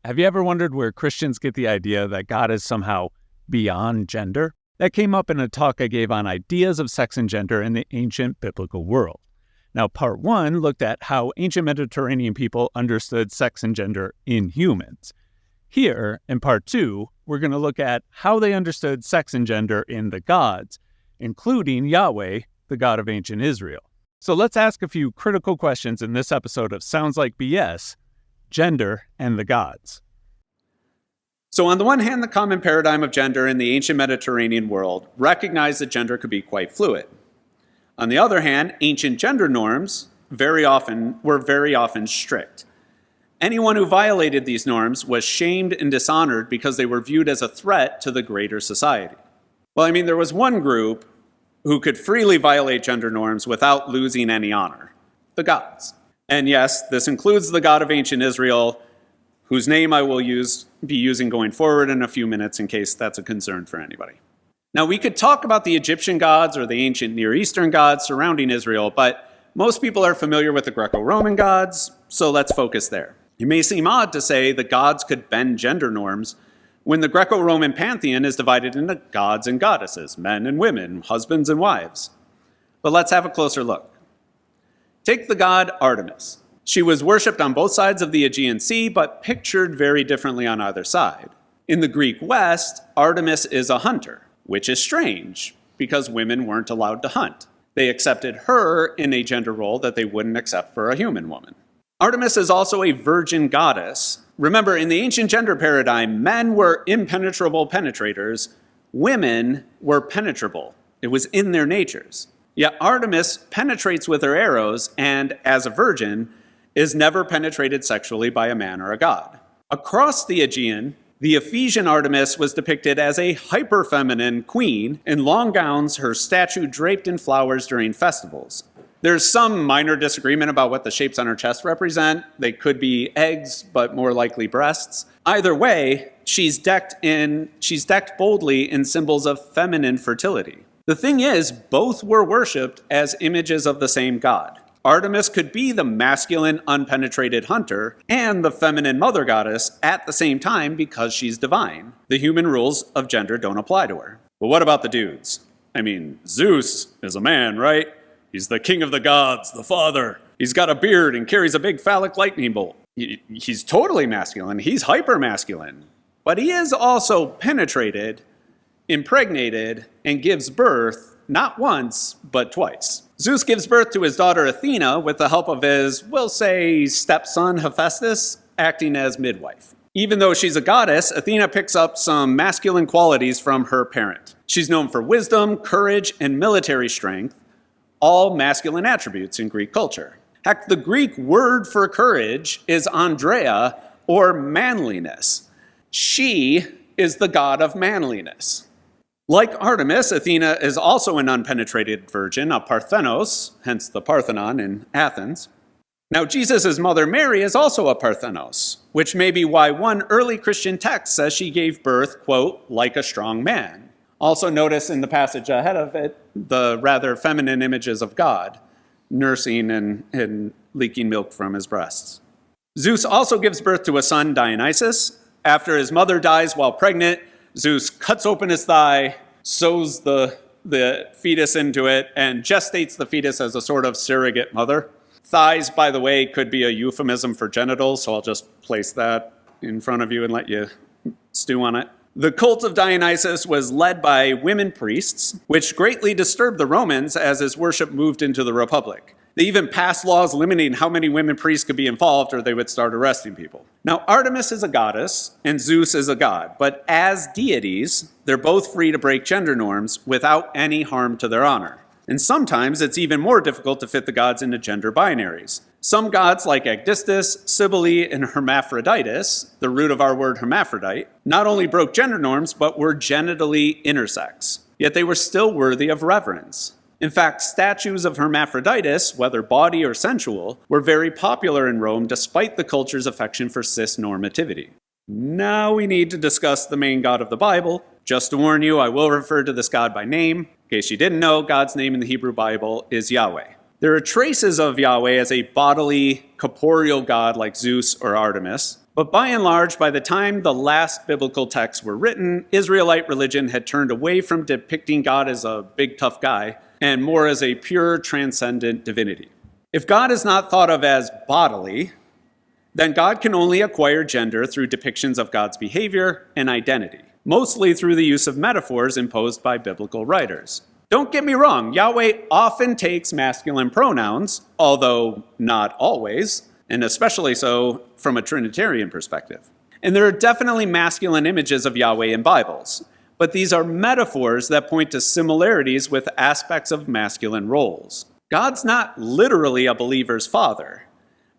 Have you ever wondered where Christians get the idea that God is somehow beyond gender? That came up in a talk I gave on ideas of sex and gender in the ancient biblical world. Now, part one looked at how ancient Mediterranean people understood sex and gender in humans. Here, in part two, we're going to look at how they understood sex and gender in the gods, including Yahweh, the God of ancient Israel. So let's ask a few critical questions in this episode of Sounds Like BS, Gender and the Gods. So on the one hand, the common paradigm of gender in the ancient Mediterranean world recognized that gender could be quite fluid. On the other hand, ancient gender norms were very often strict. Anyone who violated these norms was shamed and dishonored because they were viewed as a threat to the greater society. Well, there was one group who could freely violate gender norms without losing any honor: the gods. And yes, this includes the God of ancient Israel, whose name I will be using going forward in a few minutes in case that's a concern for anybody. Now, we could talk about the Egyptian gods or the ancient Near Eastern gods surrounding Israel, but most people are familiar with the Greco-Roman gods, so let's focus there. It may seem odd to say the gods could bend gender norms when the Greco-Roman pantheon is divided into gods and goddesses, men and women, husbands and wives. But let's have a closer look. Take the god Artemis. She was worshipped on both sides of the Aegean Sea, but pictured very differently on either side. In the Greek West, Artemis is a hunter, which is strange because women weren't allowed to hunt. They accepted her in a gender role that they wouldn't accept for a human woman. Artemis is also a virgin goddess. Remember, in the ancient gender paradigm, men were impenetrable penetrators, women were penetrable. It was in their natures. Yet Artemis penetrates with her arrows and, as a virgin, is never penetrated sexually by a man or a god. Across the Aegean, the Ephesian Artemis was depicted as a hyper-feminine queen in long gowns, her statue draped in flowers during festivals. There's some minor disagreement about what the shapes on her chest represent. They could be eggs, but more likely breasts. Either way, she's decked boldly in symbols of feminine fertility. The thing is, both were worshipped as images of the same god. Artemis could be the masculine, unpenetrated hunter and the feminine mother goddess at the same time because she's divine. The human rules of gender don't apply to her. But what about the dudes? Zeus is a man, right? He's the king of the gods, the father. He's got a beard and carries a big phallic lightning bolt. He's totally masculine. He's hyper-masculine. But he is also penetrated, impregnated, and gives birth not once, but twice. Zeus gives birth to his daughter Athena with the help of his, we'll say, stepson Hephaestus, acting as midwife. Even though she's a goddess, Athena picks up some masculine qualities from her parent. She's known for wisdom, courage, and military strength, all masculine attributes in Greek culture. Heck, the Greek word for courage is andreia, or manliness. She is the god of manliness. Like Artemis, Athena is also an unpenetrated virgin, a Parthenos, hence the Parthenon in Athens. Now, Jesus' mother Mary is also a Parthenos, which may be why one early Christian text says she gave birth, quote, like a strong man. Also notice in the passage ahead of it, the rather feminine images of God, nursing and leaking milk from his breasts. Zeus also gives birth to a son, Dionysus. After his mother dies while pregnant, Zeus cuts open his thigh, sews the fetus into it, and gestates the fetus as a sort of surrogate mother. Thighs, by the way, could be a euphemism for genitals, so I'll just place that in front of you and let you stew on it. The cult of Dionysus was led by women priests, which greatly disturbed the Romans as his worship moved into the Republic. They even passed laws limiting how many women priests could be involved or they would start arresting people. Now, Artemis is a goddess and Zeus is a god, but as deities, they're both free to break gender norms without any harm to their honor. And sometimes it's even more difficult to fit the gods into gender binaries. Some gods like Agdistis, Cybele, and Hermaphroditus, the root of our word hermaphrodite, not only broke gender norms, but were genitally intersex. Yet they were still worthy of reverence. In fact, statues of Hermaphroditus, whether body or sensual, were very popular in Rome despite the culture's affection for cis-normativity. Now we need to discuss the main god of the Bible. Just to warn you, I will refer to this god by name. In case you didn't know, God's name in the Hebrew Bible is Yahweh. There are traces of Yahweh as a bodily, corporeal god like Zeus or Artemis, but by and large, by the time the last biblical texts were written, Israelite religion had turned away from depicting God as a big tough guy and more as a pure transcendent divinity. If God is not thought of as bodily, then God can only acquire gender through depictions of God's behavior and identity, mostly through the use of metaphors imposed by biblical writers. Don't get me wrong, Yahweh often takes masculine pronouns, although not always, and especially so from a Trinitarian perspective. And there are definitely masculine images of Yahweh in Bibles, but these are metaphors that point to similarities with aspects of masculine roles. God's not literally a believer's father,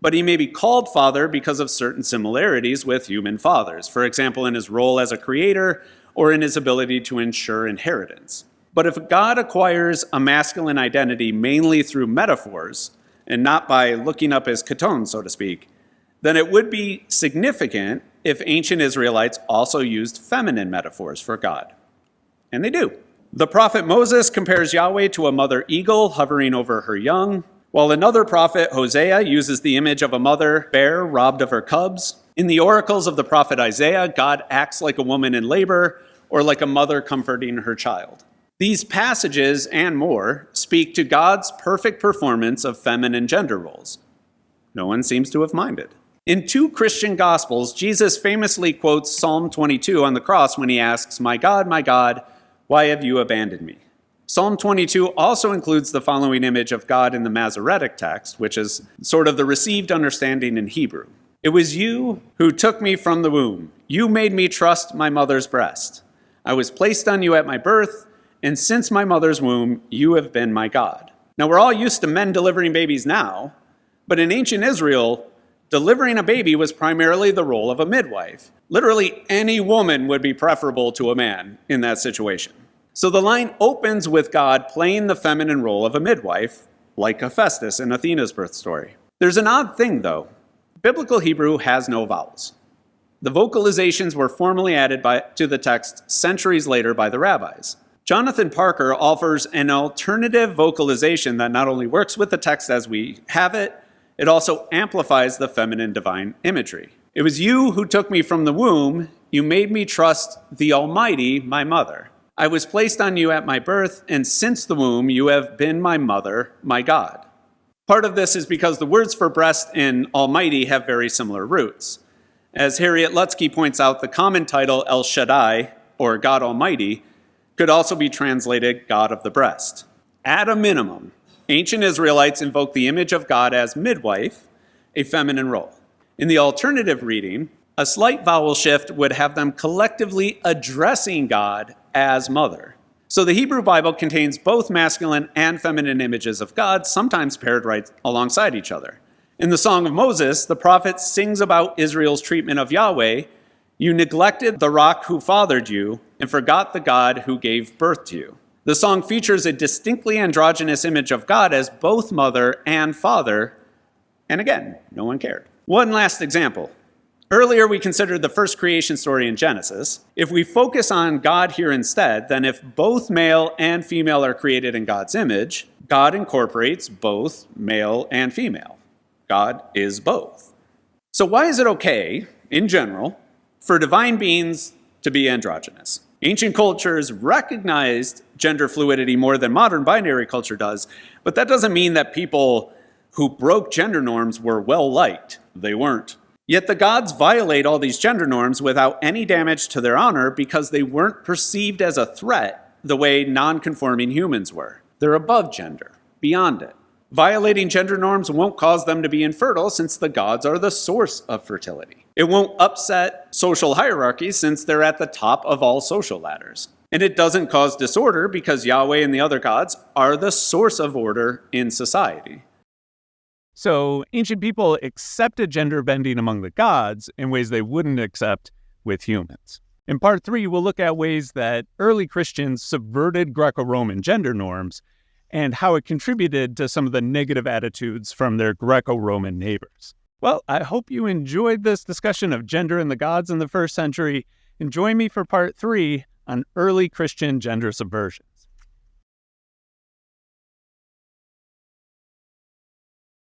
but he may be called father because of certain similarities with human fathers, for example, in his role as a creator or in his ability to ensure inheritance. But if God acquires a masculine identity mainly through metaphors, and not by looking up his katon, so to speak, then it would be significant if ancient Israelites also used feminine metaphors for God. And they do. The prophet Moses compares Yahweh to a mother eagle hovering over her young, while another prophet, Hosea, uses the image of a mother bear robbed of her cubs. In the oracles of the prophet Isaiah, God acts like a woman in labor or like a mother comforting her child. These passages and more speak to God's perfect performance of feminine gender roles. No one seems to have minded. In 2 Christian Gospels, Jesus famously quotes Psalm 22 on the cross when he asks, my God, why have you abandoned me?" Psalm 22 also includes the following image of God in the Masoretic text, which is sort of the received understanding in Hebrew. "It was you who took me from the womb. You made me trust my mother's breast. I was placed on you at my birth, and since my mother's womb, you have been my God." Now, we're all used to men delivering babies now, but in ancient Israel, delivering a baby was primarily the role of a midwife. Literally any woman would be preferable to a man in that situation. So the line opens with God playing the feminine role of a midwife, like Hephaestus in Athena's birth story. There's an odd thing, though. Biblical Hebrew has no vowels. The vocalizations were formally added to the text centuries later by the rabbis. Jonathan Parker offers an alternative vocalization that not only works with the text as we have it, it also amplifies the feminine divine imagery. "It was you who took me from the womb. You made me trust the Almighty, my mother. I was placed on you at my birth, and since the womb you have been my mother, my God." Part of this is because the words for breast and Almighty have very similar roots. As Harriet Lutsky points out, the common title El Shaddai, or God Almighty, could also be translated God of the breast. At a minimum, ancient Israelites invoke the image of God as midwife, a feminine role. In the alternative reading, a slight vowel shift would have them collectively addressing God as mother. So the Hebrew Bible contains both masculine and feminine images of God, sometimes paired right alongside each other. In the Song of Moses, the prophet sings about Israel's treatment of Yahweh. "You neglected the rock who fathered you and forgot the God who gave birth to you." The song features a distinctly androgynous image of God as both mother and father, and again, no one cared. One last example. Earlier, we considered the first creation story in Genesis. If we focus on God here instead, then if both male and female are created in God's image, God incorporates both male and female. God is both. So why is it okay, in general, for divine beings to be androgynous? Ancient cultures recognized gender fluidity more than modern binary culture does, but that doesn't mean that people who broke gender norms were well liked. They weren't. Yet the gods violate all these gender norms without any damage to their honor because they weren't perceived as a threat the way non-conforming humans were. They're above gender, beyond it. Violating gender norms won't cause them to be infertile since the gods are the source of fertility. It won't upset social hierarchies since they're at the top of all social ladders. And it doesn't cause disorder because Yahweh and the other gods are the source of order in society. So ancient people accepted gender bending among the gods in ways they wouldn't accept with humans. In part 3, we'll look at ways that early Christians subverted Greco-Roman gender norms and how it contributed to some of the negative attitudes from their Greco-Roman neighbors. Well, I hope you enjoyed this discussion of gender and the gods in the first century, and join me for part 3 on early Christian gender subversion.